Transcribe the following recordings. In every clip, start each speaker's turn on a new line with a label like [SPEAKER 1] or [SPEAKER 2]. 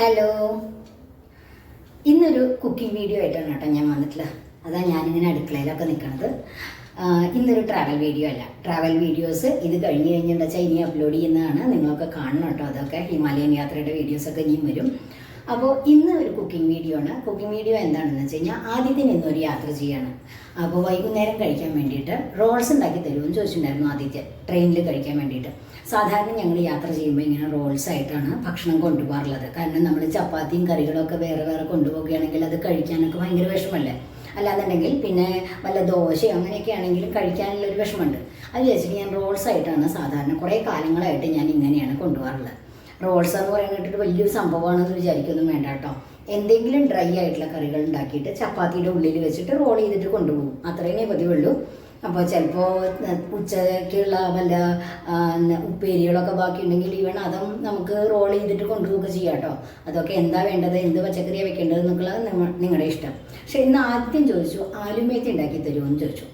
[SPEAKER 1] Hello, ഇന്നൊരു cooking video ആയിട്ടാണ് കേട്ടോ ഞാൻ വന്നിട്ടുള്ളത്. അതാണ് ഞാനിങ്ങനെ അടുക്കളയിലൊക്കെ നിൽക്കുന്നത്. ഇന്നൊരു ട്രാവൽ വീഡിയോ അല്ല. ട്രാവൽ വീഡിയോസ് ഇത് കഴിഞ്ഞ് കഴിഞ്ഞിട്ട് വെച്ചാൽ ഇനി അപ്ലോഡ് ചെയ്യുന്നതാണ്. നിങ്ങളൊക്കെ കാണണം കേട്ടോ. അതൊക്കെ ഹിമാലയൻ യാത്രയുടെ വീഡിയോസൊക്കെ ഇനിയും വരും. അപ്പോൾ ഇന്ന് ഒരു കുക്കിംഗ് വീഡിയോ ആണ്. കുക്കിംഗ് വീഡിയോ എന്താണെന്ന് വെച്ച് കഴിഞ്ഞാൽ ആദ്യത്തിന് ഇന്നൊരു യാത്ര ചെയ്യാണ്. അപ്പോൾ വൈകുന്നേരം കഴിക്കാൻ വേണ്ടിയിട്ട് റോൾസ് ഉണ്ടാക്കി തരുമെന്ന് ചോദിച്ചിട്ടുണ്ടായിരുന്നു ആദ്യത്തെ ട്രെയിനിൽ കഴിക്കാൻ വേണ്ടിയിട്ട്. സാധാരണ ഞങ്ങൾ യാത്ര ചെയ്യുമ്പോൾ ഇങ്ങനെ റോൾസ് ആയിട്ടാണ് ഭക്ഷണം കൊണ്ടുപോകാറുള്ളത്. കാരണം നമ്മൾ ചപ്പാത്തിയും കറികളൊക്കെ വേറെ വേറെ കൊണ്ടുപോവുകയാണെങ്കിൽ അത് കഴിക്കാനൊക്കെ ഭയങ്കര വിഷമല്ലേ. അല്ലാന്നുണ്ടെങ്കിൽ പിന്നെ വല്ല ദോശയോ അങ്ങനെയൊക്കെ ആണെങ്കിലും കഴിക്കാനുള്ളൊരു വിഷമമുണ്ട്. അത് വിചാരിച്ചിട്ട് ഞാൻ റോൾസ് ആയിട്ടാണ് സാധാരണ കുറേ കാലങ്ങളായിട്ട് ഞാൻ ഇങ്ങനെയാണ് കൊണ്ടുപോകാറുള്ളത്. റോൾസ് എന്ന് പറയുന്നിട്ട് വലിയൊരു സംഭവമാണെന്ന് വിചാരിക്കൊന്നും വേണ്ട കേട്ടോ. എന്തെങ്കിലും ഡ്രൈ ആയിട്ടുള്ള കറികൾ ഉണ്ടാക്കിയിട്ട് ചപ്പാത്തിയുടെ ഉള്ളിൽ വെച്ചിട്ട് റോൾ ചെയ്തിട്ട് കൊണ്ടുപോകും. അത്രയും പതിവുള്ളൂ. അപ്പോൾ ചിലപ്പോൾ ഉച്ചയ്ക്കുള്ള വല്ല ഉപ്പേരികളൊക്കെ ബാക്കിയുണ്ടെങ്കിൽ ഈവൻ അതും നമുക്ക് റോൾ ചെയ്തിട്ട് കൊണ്ടുപോവുക ചെയ്യാം കേട്ടോ. അതൊക്കെ എന്താ വേണ്ടത്, എന്ത് പച്ചക്കറിയാണ് വെക്കേണ്ടത് എന്നൊക്കെയുള്ളത് നിങ്ങളുടെ ഇഷ്ടം. പക്ഷെ ഇന്ന് ആദ്യം ചോദിച്ചു ആലുമേത്തി ഉണ്ടാക്കി തരുമോ എന്ന് ചോദിച്ചു.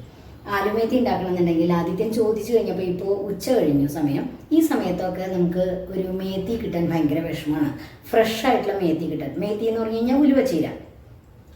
[SPEAKER 1] ആലുമേത്തി ഉണ്ടാക്കണമെന്നുണ്ടെങ്കിൽ ആദ്യം ചോദിച്ചു കഴിഞ്ഞപ്പോൾ ഇപ്പോൾ ഉച്ച കഴിഞ്ഞു സമയം. ഈ സമയത്തൊക്കെ നമുക്ക് ഒരു മേത്തി കിട്ടാൻ ഭയങ്കര വിഷമമാണ്. ഫ്രഷ് ആയിട്ടുള്ള മേത്തി കിട്ടാൻ. മേത്തി എന്ന് പറഞ്ഞു കഴിഞ്ഞാൽ ഉലുവച്ചീര.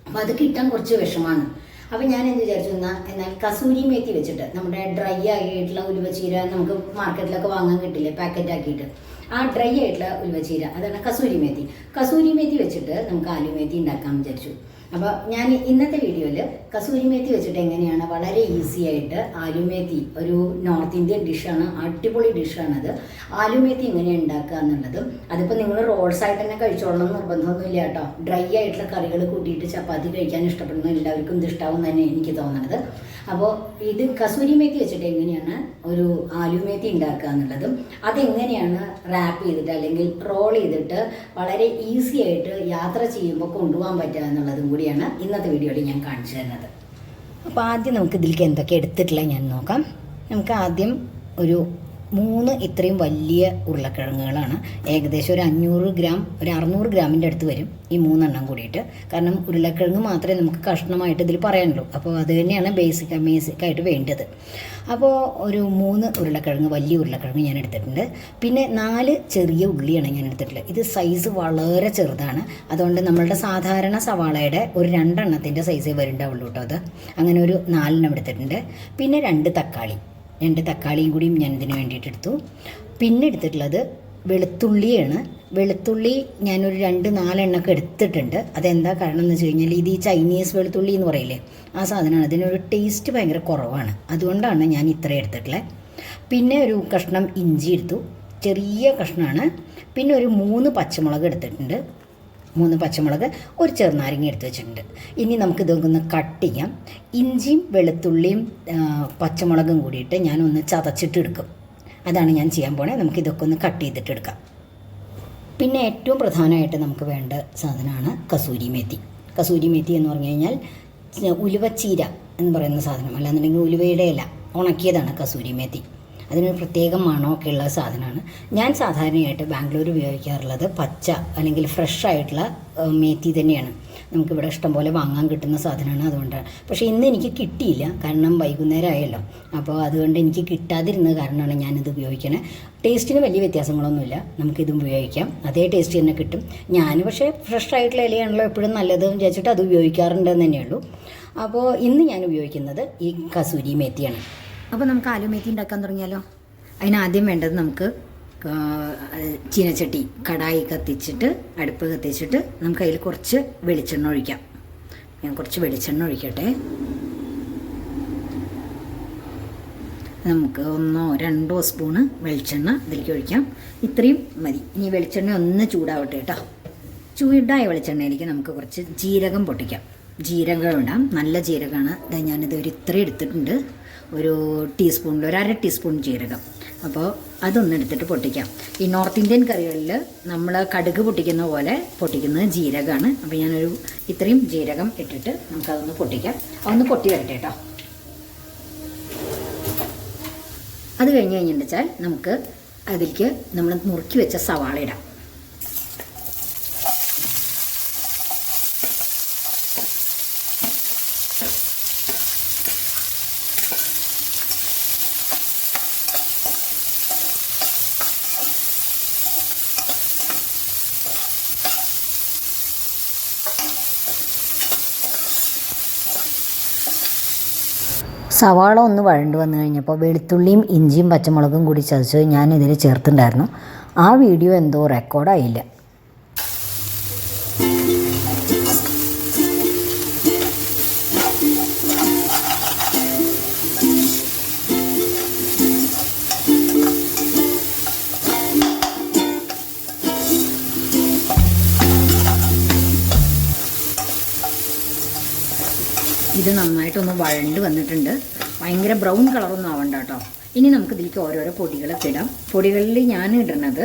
[SPEAKER 1] അപ്പോൾ അത് കിട്ടാൻ കുറച്ച് വിഷമമാണ്. അപ്പോൾ ഞാൻ എന്ത് വിചാരിച്ചു എന്നാൽ കസൂരി മേത്തി വെച്ചിട്ട് നമ്മുടെ ഡ്രൈ ആയിട്ടുള്ള ഉലുവച്ചീര നമുക്ക് മാർക്കറ്റിലൊക്കെ വാങ്ങാൻ കിട്ടില്ലേ പാക്കറ്റ് ആക്കിയിട്ട്. ആ ഡ്രൈ ആയിട്ടുള്ള ഉലുവച്ചീര അതാണ് കസൂരി മേത്തി. കസൂരി മേത്തി വെച്ചിട്ട് നമുക്ക് ആലുമേത്തി ഉണ്ടാക്കാൻ വിചാരിച്ചു. അപ്പോൾ ഞാൻ ഇന്നത്തെ വീഡിയോയിൽ കസൂരി മേത്തി വെച്ചിട്ട് എങ്ങനെയാണ് വളരെ ഈസി ആയിട്ട് ആലുമേത്തി, ഒരു നോർത്ത് ഇന്ത്യൻ ഡിഷാണ്, അടിപൊളി ഡിഷാണത്. ആലുമേത്തി എങ്ങനെയാണ് ഉണ്ടാക്കുക എന്നുള്ളതും അതിപ്പോൾ നിങ്ങൾ റോൾസ് ആയിട്ട് തന്നെ കഴിച്ചോളണം നിർബന്ധമൊന്നുമില്ല കേട്ടോ. ഡ്രൈ ആയിട്ടുള്ള കറികൾ കൂട്ടിയിട്ട് ചപ്പാത്തി കഴിക്കാൻ ഇഷ്ടപ്പെടുന്ന എല്ലാവർക്കും ഇത് ഇഷ്ടാവും തന്നെ എനിക്ക് തോന്നുന്നത്. അപ്പോൾ ഇത് കസൂരി മേത്തി വെച്ചിട്ട് എങ്ങനെയാണ് ഒരു ആലുമേത്തി ഉണ്ടാക്കുക എന്നുള്ളതും അതെങ്ങനെയാണ് റാപ്പ് ചെയ്തിട്ട് അല്ലെങ്കിൽ റോൾ ചെയ്തിട്ട് വളരെ ഈസി ആയിട്ട് യാത്ര ചെയ്യുമ്പോൾ കൊണ്ടുപോകാൻ പറ്റുക എന്നുള്ളതും കൂടിയാണ് ഇന്നത്തെ വീഡിയോയിൽ ഞാൻ കാണിച്ചു തരുന്നത്. അപ്പോൾ ആദ്യം നമുക്ക് ഇതിലേക്ക് എന്തൊക്കെ എടുത്തിട്ടില്ല ഞാൻ നോക്കാം. നമുക്ക് ആദ്യം ഒരു 3 ഇത്രയും വലിയ ഉരുളക്കിഴങ്ങുകളാണ്. ഏകദേശം ഒരു 500 ഗ്രാം, ഒരു 600 ഗ്രാമിൻ്റെ അടുത്ത് വരും ഈ 3 എണ്ണം കൂടിയിട്ട്. കാരണം ഉരുളക്കിഴങ്ങ് മാത്രമേ നമുക്ക് കഷ്ണമായിട്ട് ഇതിൽ പറയാനുള്ളൂ. അപ്പോൾ അത് തന്നെയാണ് ബേസിക്കായിട്ട് വേണ്ടത്. അപ്പോൾ ഒരു 3 ഉരുളക്കിഴങ്ങ്, വലിയ ഉരുളക്കിഴങ്ങ് ഞാൻ എടുത്തിട്ടുണ്ട്. പിന്നെ 4 ചെറിയ ഉള്ളിയാണ് ഞാൻ എടുത്തിട്ടുള്ളത്. ഇത് സൈസ് വളരെ ചെറുതാണ്. അതുകൊണ്ട് നമ്മളുടെ സാധാരണ സവാളയുടെ ഒരു 2 എണ്ണത്തിൻ്റെ സൈസേ വരുന്നുണ്ടാവുള്ളൂ കേട്ടോ. അത് അങ്ങനെ ഒരു 4 എണ്ണം എടുത്തിട്ടുണ്ട്. പിന്നെ 2 തക്കാളിയും കൂടിയും ഞാൻ ഇതിന് വേണ്ടിയിട്ട് എടുത്തു. പിന്നെ എടുത്തിട്ടുള്ളത് വെളുത്തുള്ളിയാണ്. വെളുത്തുള്ളി ഞാനൊരു 2-4 എണ്ണമൊക്കെ എടുത്തിട്ടുണ്ട്. അതെന്താ കാരണം എന്ന് വെച്ച് കഴിഞ്ഞാൽ ഇത് ഈ ചൈനീസ് വെളുത്തുള്ളി എന്ന് പറയില്ലേ, ആ സാധനമാണ്. അതിനൊരു ടേസ്റ്റ് ഭയങ്കര കുറവാണ്. അതുകൊണ്ടാണ് ഞാൻ ഇത്രയും എടുത്തിട്ടുള്ളത്. പിന്നെ ഒരു കഷ്ണം ഇഞ്ചി എടുത്തു, ചെറിയ കഷ്ണമാണ്. പിന്നെ ഒരു 3 പച്ചമുളക് എടുത്തിട്ടുണ്ട്. 3 പച്ചമുളക്, ഒരു ചെറുനാരങ്ങ എടുത്ത് വെച്ചിട്ടുണ്ട്. ഇനി നമുക്കിതൊക്കെ ഒന്ന് കട്ട് ചെയ്യാം. ഇഞ്ചിയും വെളുത്തുള്ളിയും പച്ചമുളകും കൂടിയിട്ട് ഞാനൊന്ന് ചതച്ചിട്ട് എടുക്കും. അതാണ് ഞാൻ ചെയ്യാൻ പോണേ. നമുക്കിതൊക്കെ ഒന്ന് കട്ട് ചെയ്തിട്ട് എടുക്കാം. പിന്നെ ഏറ്റവും പ്രധാനമായിട്ട് നമുക്ക് വേണ്ട സാധനമാണ് കസൂരി മേത്തി. കസൂരി മേത്തി എന്ന് പറഞ്ഞു കഴിഞ്ഞാൽ ഉലുവച്ചീര എന്ന് പറയുന്ന സാധനം, അല്ലാന്നുണ്ടെങ്കിൽ ഉലുവയുടെ ഇല ഉണക്കിയതാണ് കസൂരി മേത്തി. അതിനൊരു പ്രത്യേക മണമൊക്കെ ഉള്ള സാധനമാണ്. ഞാൻ സാധാരണയായിട്ട് ബാംഗ്ലൂർ ഉപയോഗിക്കാറുള്ളത് പച്ച അല്ലെങ്കിൽ ഫ്രഷ് ആയിട്ടുള്ള മേത്തി തന്നെയാണ്. നമുക്കിവിടെ ഇഷ്ടംപോലെ വാങ്ങാൻ കിട്ടുന്ന സാധനമാണ്. അതുകൊണ്ടാണ്. പക്ഷേ ഇന്ന് എനിക്ക് കിട്ടിയില്ല, കാരണം വൈകുന്നേരം ആയല്ലോ. അപ്പോൾ അതുകൊണ്ട് എനിക്ക് കിട്ടാതിരുന്ന കാരണമാണ് ഞാനിത് ഉപയോഗിക്കണേ. ടേസ്റ്റിന് വലിയ വ്യത്യാസങ്ങളൊന്നുമില്ല. നമുക്കിത് ഉപയോഗിക്കാം, അതേ ടേസ്റ്റ് തന്നെ കിട്ടും. ഞാൻ പക്ഷേ ഫ്രഷ് ആയിട്ടുള്ള ഇലയാണല്ലോ എപ്പോഴും നല്ലത് വിചാരിച്ചിട്ട് അത് ഉപയോഗിക്കാറുണ്ടെന്ന് തന്നെയുള്ളൂ. അപ്പോൾ ഇന്ന് ഞാൻ ഉപയോഗിക്കുന്നത് ഈ കസൂരി മേത്തിയാണ്. അപ്പോൾ നമുക്ക് ആലുമേത്തി ഉണ്ടാക്കാൻ തുടങ്ങിയാലോ. അതിനാദ്യം വേണ്ടത് നമുക്ക് ചീനച്ചട്ടി, കടായി കത്തിച്ചിട്ട്, അടുപ്പ് കത്തിച്ചിട്ട് നമുക്ക് അതിൽ കുറച്ച് വെളിച്ചെണ്ണ ഒഴിക്കാം. ഞാൻ കുറച്ച് വെളിച്ചെണ്ണ ഒഴിക്കട്ടെ. നമുക്ക് 1-2 സ്പൂണ് വെളിച്ചെണ്ണ ഇതിലേക്ക് ഒഴിക്കാം. ഇത്രയും മതി. ഇനി വെളിച്ചെണ്ണ ഒന്ന് ചൂടാവട്ടെ കേട്ടോ. ചൂടായ വെളിച്ചെണ്ണയിലേക്ക് നമുക്ക് കുറച്ച് ജീരകം പൊട്ടിക്കാം. ജീരകം ഇടാം, നല്ല ജീരകമാണ്. ഞാനിത് ഇത്രയും എടുത്തിട്ടുണ്ട്. ഒരു ടീസ്പൂണിൽ 1/2 ടീസ്പൂൺ ജീരകം. അപ്പോൾ അതൊന്ന് എടുത്തിട്ട് പൊട്ടിക്കാം. ഈ നോർത്ത് ഇന്ത്യൻ കറികളിൽ നമ്മൾ കടുക് പൊട്ടിക്കുന്ന പോലെ പൊട്ടിക്കുന്നത് ജീരകമാണ്. അപ്പോൾ ഞാനൊരു ഇത്രയും ജീരകം ഇട്ടിട്ട് നമുക്കതൊന്ന് പൊട്ടിക്കാം. അതൊന്ന് പൊട്ടി വരട്ടെ കേട്ടോ. അത് കഴിഞ്ഞ് കഴിഞ്ഞിട്ടുണ്ടെച്ചാൽ നമുക്ക് അതിലേക്ക് നമ്മൾ നുറുക്കി വെച്ച സവാള ഇടാം. സവാള ഒന്ന് വഴണ്ട് വന്നു കഴിഞ്ഞപ്പോൾ വെളുത്തുള്ളിയും ഇഞ്ചിയും പച്ചമുളകും കൂടി ചതച്ച് ഞാൻ ഇതിൽ ചേർത്തിട്ടുണ്ടായിരുന്നു. ആ വീഡിയോ എന്തോ റെക്കോർഡായില്ല. ഇത് നന്നായിട്ടൊന്ന് വഴണ്ട് വന്നിട്ടുണ്ട്. ഭയങ്കര ബ്രൗൺ കളറൊന്നും ആവണ്ട കേട്ടോ. ഇനി നമുക്ക് ഇതിലേക്ക് ഓരോരോ പൊടികളൊക്കെ ഇടാം. പൊടികളിൽ ഞാൻ ഇടുന്നത്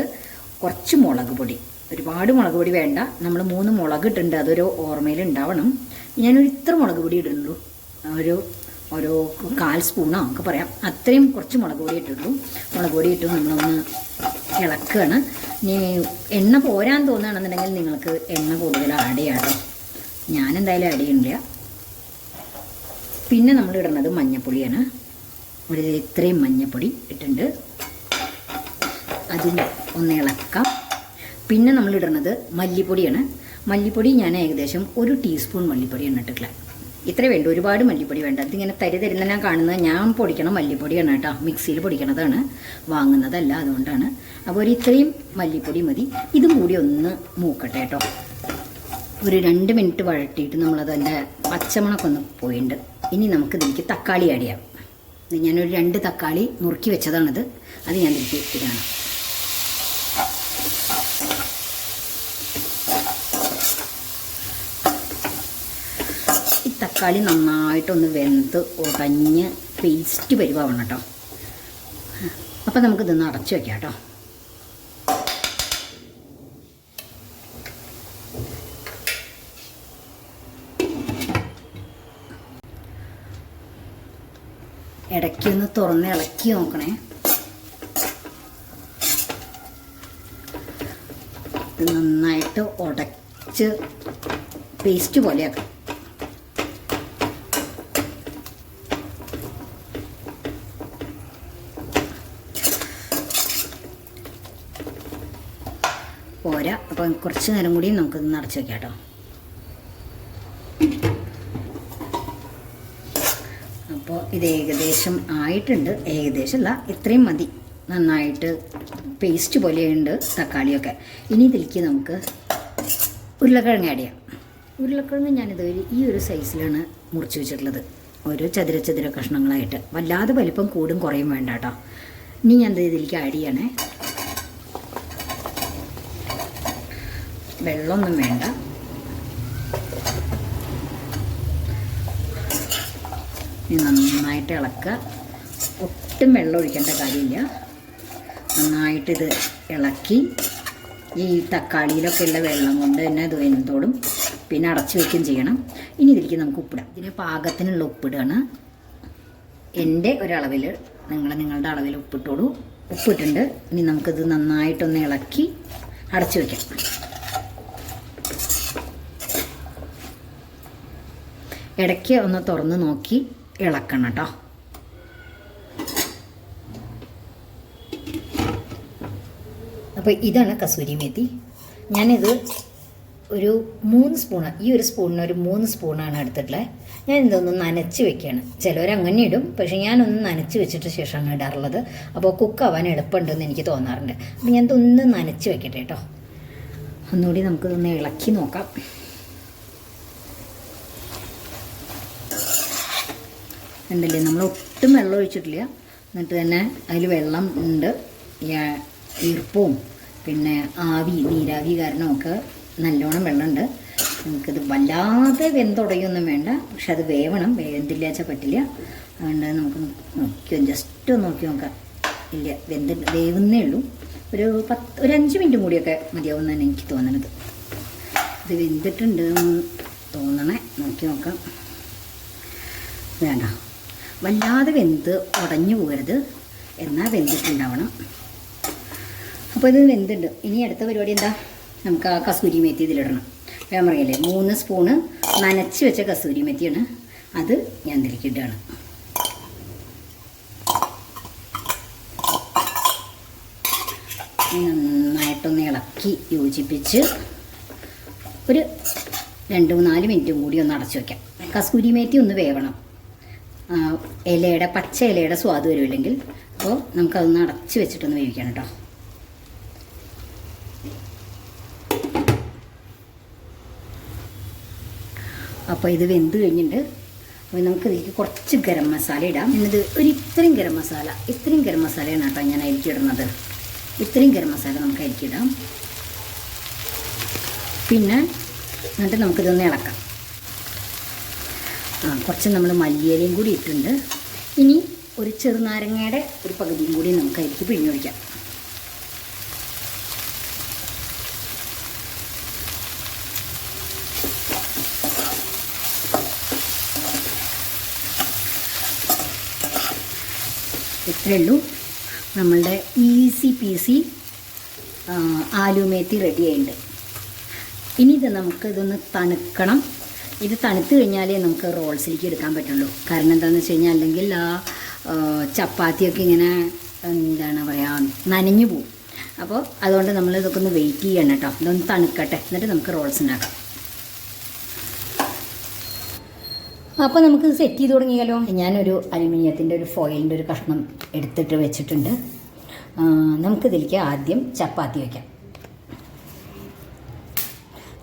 [SPEAKER 1] കുറച്ച് മുളക് പൊടി, ഒരുപാട് മുളക് പൊടി വേണ്ട. നമ്മൾ 3 മുളക് ഇട്ടുണ്ട്, അതൊരു ഓർമ്മയിൽ ഉണ്ടാവണം. ഞാനൊരു ഇത്ര മുളക് പൊടി ഇടുന്നുള്ളൂ, ഒരു 1/4 സ്പൂണോ നമുക്ക് പറയാം, അത്രയും കുറച്ച് മുളക് പൊടി ഇട്ടുള്ളൂ. മുളക് പൊടി ഇട്ട് നമ്മളൊന്ന് ഇളക്കുകയാണ്. ഇനി എണ്ണ പോരാൻ തോന്നുകയാണെന്നുണ്ടെങ്കിൽ നിങ്ങൾക്ക് എണ്ണ കൂടുതൽ ആഡ് ചെയ്യാം കേട്ടോ. ഞാനെന്തായാലും ആഡ് ചെയ്യുന്നില്ല. പിന്നെ നമ്മൾ ഇടുന്നത് മഞ്ഞൾപ്പൊടിയാണ്. ഒരു ഇത്രയും മഞ്ഞൾപ്പൊടി ഇട്ടുണ്ട്, അതിന് ഒന്ന് ഇളക്കാം. പിന്നെ നമ്മൾ ഇടുന്നത് മല്ലിപ്പൊടിയാണ്. മല്ലിപ്പൊടി ഞാൻ ഏകദേശം 1 ടീസ്പൂൺ മല്ലിപ്പൊടിയാണ് ഇട്ടിട്ടുള്ളത്. ഇത്ര വേണ്ട, ഒരുപാട് മല്ലിപ്പൊടി വേണ്ട. ഇതിങ്ങനെ തരുന്ന ഞാൻ കാണുന്നത് ഞാൻ പൊടിക്കണം മല്ലിപ്പൊടിയാണ് കേട്ടോ, മിക്സിയിൽ പൊടിക്കണതാണ്, വാങ്ങുന്നതല്ല, അതുകൊണ്ടാണ്. അപ്പോൾ ഇത്രയും മല്ലിപ്പൊടി മതി. ഇതും കൂടി ഒന്ന് മൂക്കട്ടെ കേട്ടോ. ഒരു 2 മിനിറ്റ് വഴട്ടിയിട്ട് നമ്മളതതിൻ്റെ പച്ചമണമൊക്കെ ഒന്ന് പോയിട്ടുണ്ട്. ഇനി നമുക്ക് ഇതിലേക്ക് തക്കാളി ആഡ് ചെയ്യാം. ഞാനൊരു 2 തക്കാളി നുറുക്കി വെച്ചതാണിത്, അത് ഞാൻ ഇതിലേക്ക് ഇടാണ്. ഈ തക്കാളി നന്നായിട്ടൊന്ന് വെന്ത് ഉടഞ്ഞ് പേസ്റ്റ് പരിവാവണം കേട്ടോ. അപ്പോൾ നമുക്കിതൊന്ന് അടച്ചു വയ്ക്കാം കേട്ടോ. ഇടയ്ക്കൊന്ന് തുറന്ന് ഇളക്കി നോക്കണേ. ഇത് നന്നായിട്ട് ഉടച്ച് പേസ്റ്റ് പോലെയാക്കാം. പോരാ, അപ്പം കുറച്ച് നേരം കൂടി നമുക്കിത് അടച്ച് വയ്ക്കാം കേട്ടോ. അപ്പോൾ ഇത് ഏകദേശം ആയിട്ടുണ്ട്. ഏകദേശമല്ല, ഇത്രയും മതി. നന്നായിട്ട് പേസ്റ്റ് പോലെയുണ്ട് തക്കാളിയൊക്കെ. ഇനി ഇതിലേക്ക് നമുക്ക് ഉരുളക്കിഴങ്ങ് ആഡ് ചെയ്യാം. ഉരുളക്കിഴങ്ങ് ഞാനിത് ഈ ഒരു സൈസിലാണ് മുറിച്ച് വെച്ചിട്ടുള്ളത്, ഒരു ചതുര കഷ്ണങ്ങളായിട്ട്. വല്ലാതെ വലിപ്പം കൂടും കുറയും വേണ്ട കേട്ടോ. ഇനി ഞാൻ ഇതിലേക്ക് ആഡ് ചെയ്യണേ. വെള്ളമൊന്നും വേണ്ട. നന്നായിട്ട് ഇളക്കുക. ഒട്ടും വെള്ളം ഒഴിക്കേണ്ട കാര്യമില്ല. നന്നായിട്ടിത് ഇളക്കി ഈ തക്കാളിയിലൊക്കെ ഉള്ള വെള്ളം കൊണ്ട് തന്നെ ഇത് വെന്തോടും. പിന്നെ അടച്ചു വയ്ക്കുകയും ചെയ്യണം. ഇനി ഇതിലേക്ക് നമുക്ക് ഉപ്പിടാം. ഇതിന് പാകത്തിനുള്ള ഉപ്പിടുകയാണ്. എൻ്റെ ഒരളവിൽ നിങ്ങളുടെ അളവിൽ ഉപ്പിട്ടോളൂ. ഉപ്പിട്ടുണ്ട്. ഇനി നമുക്കിത് നന്നായിട്ടൊന്ന് ഇളക്കി അടച്ചു വയ്ക്കാം. ഇടയ്ക്ക് ഒന്ന് തുറന്ന് നോക്കി ഇളക്കണം കേട്ടോ. അപ്പോൾ ഇതാണ് കസൂരി മേത്തി. ഞാനിത് ഒരു 3 സ്പൂണ്, ഈ ഒരു സ്പൂണിന് ഒരു 3 സ്പൂണാണ് എടുത്തിട്ടുള്ളത്. ഞാൻ ഇതൊന്ന് നനച്ച് വെക്കുകയാണ്. ചിലവരങ്ങനെ ഇടും, പക്ഷേ ഞാനൊന്ന് നനച്ച് വെച്ചിട്ട് ശേഷമാണ് ഇടാറുള്ളത്. അപ്പോൾ കുക്കാവാൻ എളുപ്പമുണ്ടെന്ന് എനിക്ക് തോന്നാറുണ്ട്. അപ്പോൾ ഞാനിതൊന്ന് നനച്ച് വെക്കട്ടെ കേട്ടോ. ഒന്നുകൂടി നമുക്കിതൊന്ന് ഇളക്കി നോക്കാം. ഉണ്ടല്ലേ, നമ്മൾ ഒട്ടും വെള്ളം ഒഴിച്ചിട്ടില്ല. എന്നിട്ട് തന്നെ അതിൽ വെള്ളം ഉണ്ട്, ഈർപ്പവും പിന്നെ നീരാവി കാരണമൊക്കെ നല്ലോണം വെള്ളമുണ്ട്. നമുക്കിത് വല്ലാതെ വെന്തുടയൊന്നും വേണ്ട, പക്ഷെ അത് വേവണം. വെന്തില്ല വെച്ചാൽ പറ്റില്ല. അതുകൊണ്ട് നമുക്ക് ജസ്റ്റ് ഒന്ന് നോക്കി നോക്കാം. ഇല്ല, വേവുന്നേ ഉള്ളൂ. ഒരു 5 മിനിറ്റും കൂടിയൊക്കെ മതിയാവുമെന്നാണ് എനിക്ക് തോന്നണത്. ഇത് വെന്തിട്ടുണ്ട് തോന്നണേ. നോക്കി നോക്കാം. വേണ്ട, വല്ലാതെ വെന്ത് ഉടഞ്ഞു പോകരുത്, എന്നാൽ വെന്തിട്ടുണ്ടാവണം. അപ്പോൾ ഇത് വെന്തുണ്ട്. ഇനി അടുത്ത പരിപാടി എന്താ, നമുക്ക് ആ കസൂരി മേത്തി ഇതിലിടണം. ഞാൻ പറയല്ലേ, 3 സ്പൂണ് നനച്ച് വെച്ച കസൂരി മേത്തിയാണ്, അത് ഞാൻ ഇതിലേക്ക് ഇടുകയാണ്. നന്നായിട്ടൊന്ന് ഇളക്കി യോജിപ്പിച്ച് ഒരു 2-4 മിനിറ്റും കൂടി ഒന്ന് അടച്ചു വയ്ക്കാം. കസൂരി മേത്തി ഒന്ന് വേവണം. ഇലയുടെ പച്ച ഇലയുടെ സ്വാദ് വരുമില്ലെങ്കിൽ. അപ്പോൾ നമുക്കതൊന്ന് അടച്ച് വെച്ചിട്ടൊന്ന് വേവിക്കണം കേട്ടോ. അപ്പോൾ ഇത് വെന്ത് കഴിഞ്ഞിട്ട് അപ്പോൾ നമുക്ക് ഇതിലേക്ക് കുറച്ച് ഗരം മസാല ഇടാം. എന്നിട്ട് ഇത്രയും ഗരം മസാലയാണ് കേട്ടോ ഞാൻ അതിലേക്ക് ഇടുന്നത്. ഇത്രയും ഗരം മസാല നമുക്ക് അതിലേക്ക് ഇടാം. പിന്നെ എന്നിട്ട് നമുക്കിതൊന്ന് ഇളക്കാം. കുറച്ച് നമ്മൾ മല്ലിയിലയും കൂടി ഇട്ടിട്ടുണ്ട്. ഇനി ഒരു ചെറുനാരങ്ങയുടെ ഒരു പകുതിയും കൂടി നമുക്ക് അതിലേക്ക് പിഴിഞ്ഞൊഴിക്കാം. ഇത്രയേ ഉള്ളൂ. നമ്മളുടെ ഈസി പീസി ആലുമേത്തി റെഡി ആയിട്ടുണ്ട്. ഇനി ഇതൊന്ന് തണുക്കണം. ഇത് തണുത്ത് കഴിഞ്ഞാലേ നമുക്ക് റോൾസിലേക്ക് എടുക്കാൻ പറ്റുള്ളൂ. കാരണം എന്താണെന്ന് വെച്ച് കഴിഞ്ഞാൽ അല്ലെങ്കിൽ ആ ചപ്പാത്തിയൊക്കെ ഇങ്ങനെ എന്താണ് പറയുക നനഞ്ഞു പോവും. അപ്പോൾ അതുകൊണ്ട് നമ്മൾ ഇതൊക്കെ ഒന്ന് വെയിറ്റ് ചെയ്യണം കേട്ടോ. ഇതൊന്ന് തണുക്കട്ടെ, എന്നിട്ട് നമുക്ക് റോൾസ് ഉണ്ടാക്കാം. അപ്പോൾ നമുക്ക് സെറ്റ് ചെയ്ത് തുടങ്ങിയാലോ. ഞാനൊരു അലുമിനിയത്തിൻ്റെ ഒരു ഫോയിലിൻ്റെ ഒരു കഷ്ണം എടുത്തിട്ട് വെച്ചിട്ടുണ്ട്. നമുക്കിതിലേക്ക് ആദ്യം ചപ്പാത്തി വയ്ക്കാം.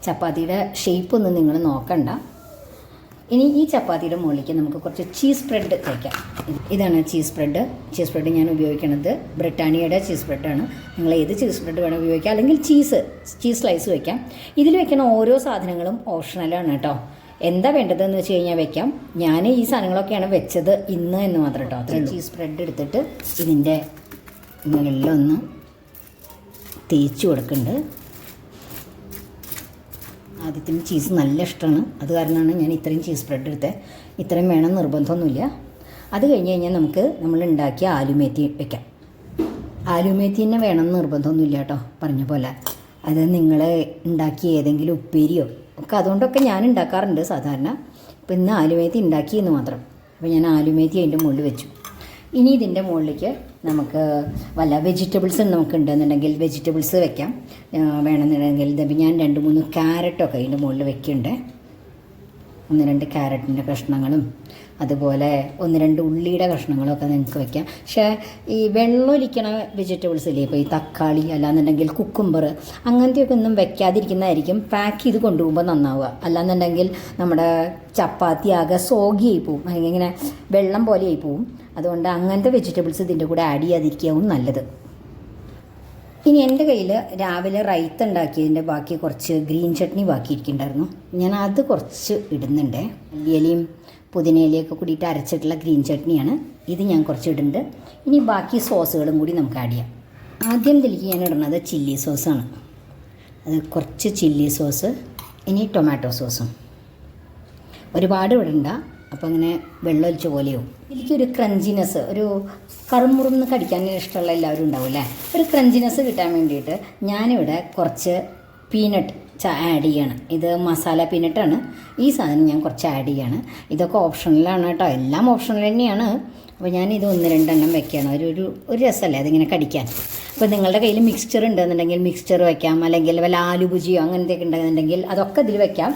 [SPEAKER 1] ചപ്പാത്തിയുടെ ഷേപ്പൊന്നും നിങ്ങൾ നോക്കണ്ട. ഇനി ഈ ചപ്പാത്തിയുടെ മുകളിലേക്ക് നമുക്ക് കുറച്ച് ചീസ് സ്പ്രെഡ് വയ്ക്കാം. ഇതാണ് ചീസ് സ്പ്രെഡ് ഞാൻ ഉപയോഗിക്കുന്നത് ബ്രിട്ടാനിയയുടെ ചീസ് സ്പ്രെഡാണ്. നിങ്ങൾ ഏത് ചീസ് സ്പ്രെഡ് വേണം ഉപയോഗിക്കാം, അല്ലെങ്കിൽ ചീസ് സ്ലൈസ് വയ്ക്കാം. ഇതിൽ വെക്കുന്ന ഓരോ സാധനങ്ങളും ഓപ്ഷണലാണ് കേട്ടോ. എന്താ വേണ്ടതെന്ന് വെച്ച് കഴിഞ്ഞാൽ വെക്കാം. ഞാൻ ഈ സാധനങ്ങളൊക്കെയാണ് വെച്ചത് ഇന്ന് എന്ന് മാത്രം കേട്ടോ. അത്രയും ചീസ് സ്പ്രെഡ് എടുത്തിട്ട് ഇതിൻ്റെ മുകളിലൊന്ന് തേച്ച് കൊടുക്കുന്നുണ്ട്. ആദ്യത്തിന് ചീസ് നല്ല ഇഷ്ടമാണ്, അത് കാരണമാണ് ഞാൻ ഇത്രയും ചീസ് സ്പ്രെഡ് എടുത്തത്. ഇത്രയും വേണം നിർബന്ധമൊന്നുമില്ല. അത് കഴിഞ്ഞ് കഴിഞ്ഞാൽ നമ്മൾ ഉണ്ടാക്കിയ ആലുമേത്തി വെക്കാം. ആലുമേത്തി തന്നെ വേണമെന്ന് നിർബന്ധമൊന്നുമില്ല കേട്ടോ. പറഞ്ഞ പോലെ അത് നിങ്ങൾ ഉണ്ടാക്കിയ ഏതെങ്കിലും ഉപ്പേരിയോ ഒക്കെ അതുകൊണ്ടൊക്കെ ഞാൻ ഉണ്ടാക്കാറുണ്ട് സാധാരണ. അപ്പോൾ ഇന്ന് ആലുമേത്തി ഉണ്ടാക്കിയെന്ന് മാത്രം. അപ്പോൾ ഞാൻ ആലുമേത്തി അതിൻ്റെ മുകളിൽ വെച്ചു. ഇനി ഇതിൻ്റെ മുകളിലേക്ക് നമുക്ക് വല്ല വെജിറ്റബിൾസ് നമുക്ക് ഉണ്ടെന്നുണ്ടെങ്കിൽ വെജിറ്റബിൾസ് വെക്കാം. വേണമെന്നുണ്ടെങ്കിൽ ഇതിപ്പോൾ ഞാൻ 2-3 ക്യാരറ്റൊക്കെ അതിൻ്റെ മുകളിൽ വെക്കുന്നുണ്ട്. 1-2 ക്യാരറ്റിൻ്റെ കഷ്ണങ്ങളും അതുപോലെ 1-2 ഉള്ളിയുടെ കഷ്ണങ്ങളൊക്കെ നിങ്ങൾക്ക് വെക്കാം. പക്ഷേ ഈ വെള്ളമൊലിക്കണ വെജിറ്റബിൾസ് ഇല്ലേ, ഇപ്പോൾ ഈ തക്കാളി അല്ലാന്നുണ്ടെങ്കിൽ കുക്കുംബർ അങ്ങനത്തെയൊക്കെ ഒന്നും വെക്കാതിരിക്കുന്നതായിരിക്കും പാക്ക് ചെയ്ത് കൊണ്ടുപോകുമ്പോൾ നന്നാവുക. അല്ലാന്നുണ്ടെങ്കിൽ നമ്മുടെ ചപ്പാത്തി ആകെ സോഗിയായി പോവും, ഇങ്ങനെ വെള്ളം പോലെയായി പോവും. അതുകൊണ്ട് അങ്ങനത്തെ വെജിറ്റബിൾസ് ഇതിൻ്റെ കൂടെ ആഡ് ചെയ്യാതിരിക്കാവും നല്ലത്. ഇനി എൻ്റെ കയ്യിൽ രാവിലെ റൈത്ത ഉണ്ടാക്കിയതിൻ്റെ ബാക്കി കുറച്ച് ഗ്രീൻ ചട്നി ബാക്കിയിരിക്കുന്നുണ്ടായിരുന്നു. ഞാൻ അത് കുറച്ച് ഇടുന്നുണ്ട്. മല്ലിയിലയും പുതിനയിലയൊക്കെ കൂടിയിട്ട് അരച്ചിട്ടുള്ള ഗ്രീൻ ചട്നിയാണ് ഇത്. ഞാൻ കുറച്ച് ഇടുന്നുണ്ട്. ഇനി ബാക്കി സോസുകളും കൂടി നമുക്ക് ആഡ് ചെയ്യാം. ആദ്യം ഇതിലേക്ക് ഞാൻ ഇടുന്നത് ചില്ലി സോസാണ്. അത് കുറച്ച് ചില്ലി സോസ്. ഇനി ടൊമാറ്റോ സോസും. ഒരുപാട് ഇടണ്ട, അപ്പോൾ അങ്ങനെ വെള്ളമൊലിച്ച പോലെയാവും. എനിക്കൊരു ക്രഞ്ചിനെസ്, ഒരു കറുമുറുന്ന് കടിക്കാൻ ഇഷ്ടമുള്ള എല്ലാവരും ഉണ്ടാവും അല്ലേ. ഒരു ക്രഞ്ചിനെസ് കിട്ടാൻ വേണ്ടിയിട്ട് ഞാനിവിടെ കുറച്ച് പീനട്ട് ആഡ് ചെയ്യണം. ഇത് മസാല പീനട്ടാണ്. ഈ സാധനം ഞാൻ കുറച്ച് ആഡ് ചെയ്യാണ്. ഇതൊക്കെ ഓപ്ഷണലാണ് കേട്ടോ, എല്ലാം ഓപ്ഷണൽ തന്നെയാണ്. അപ്പോൾ ഞാനിത് 1-2 എണ്ണം വെക്കുകയാണ്. ഒരു രസമല്ലേ അതിങ്ങനെ കടിക്കാൻ. അപ്പോൾ നിങ്ങളുടെ കയ്യിൽ മിക്സ്ചർ ഉണ്ടെന്നുണ്ടെങ്കിൽ മിക്സ്ചർ വയ്ക്കാം, അല്ലെങ്കിൽ വല്ല ആലുഭുജിയോ അങ്ങനത്തെയൊക്കെ ഉണ്ടെന്നുണ്ടെങ്കിൽ അതൊക്കെ ഇതിൽ വെക്കാം.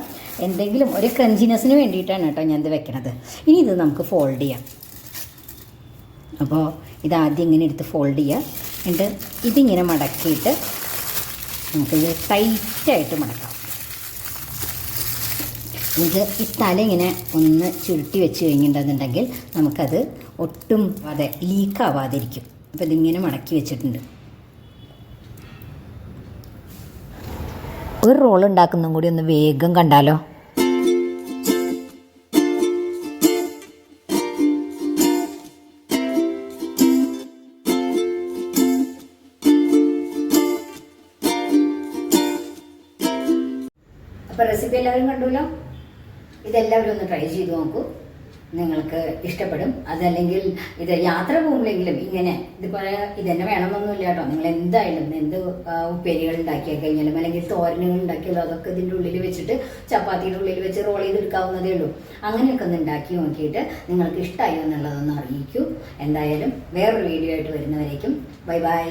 [SPEAKER 1] എന്തെങ്കിലും ഒരു ക്രഞ്ചിനെസ്സിന് വേണ്ടിയിട്ടാണ് കേട്ടോ ഞാനിത് വെക്കണത്. ഇനി ഇത് നമുക്ക് ഫോൾഡ് ചെയ്യാം. അപ്പോൾ ഇതാദ്യം ഇങ്ങനെ എടുത്ത് ഫോൾഡ് ചെയ്യുക. എന്നിട്ട് ഇതിങ്ങനെ മടക്കിയിട്ട് നമുക്കിത് ടൈറ്റായിട്ട് മടക്കാം. ഇത് ഈ തല ഇങ്ങനെ ഒന്ന് ചുരുട്ടി വെച്ച് കഴിഞ്ഞിട്ടുണ്ടെന്നുണ്ടെങ്കിൽ നമുക്കത് ഒട്ടും ലീക്കാവാതിരിക്കും. അപ്പോൾ ഇതിങ്ങനെ മടക്കി വെച്ചിട്ടുണ്ട്. ഒരു റോൾ ഉണ്ടാക്കുന്നതും കൂടി ഒന്ന് വേഗം കണ്ടാലോ. അപ്പോൾ റെസിപ്പി എല്ലാവരും കണ്ടുല്ലോ. ഇതെല്ലാവരും ഒന്ന് ട്രൈ ചെയ്ത് നോക്കൂ, നിങ്ങൾക്ക് ഇഷ്ടപ്പെടും. അതല്ലെങ്കിൽ ഇത് യാത്ര പോകുമ്പോഴെങ്കിലും ഇങ്ങനെ ഇതുപോലെ ഇതന്നെ വേണമെന്നൊന്നുമില്ല കേട്ടോ. നിങ്ങൾ എന്തായാലും എന്ത് ഉപ്പേരികൾ ഉണ്ടാക്കിയാൽ കഴിഞ്ഞാലും അല്ലെങ്കിൽ തോരനുകൾ ഉണ്ടാക്കിയാലും അതൊക്കെ ഇതിൻ്റെ ഉള്ളിൽ വെച്ചിട്ട് ചപ്പാത്തിയുടെ ഉള്ളിൽ വെച്ച് റോൾ ചെയ്തെടുക്കാവുന്നതേ ഉള്ളൂ. അങ്ങനെയൊക്കെ ഒന്ന് ഉണ്ടാക്കി നോക്കിയിട്ട് നിങ്ങൾക്ക് ഇഷ്ടമായോ എന്നുള്ളതൊന്ന് അറിയിക്കൂ. എന്തായാലും വേറൊരു വീഡിയോ ആയിട്ട് വരുന്നവരേക്കും ബൈ ബൈ.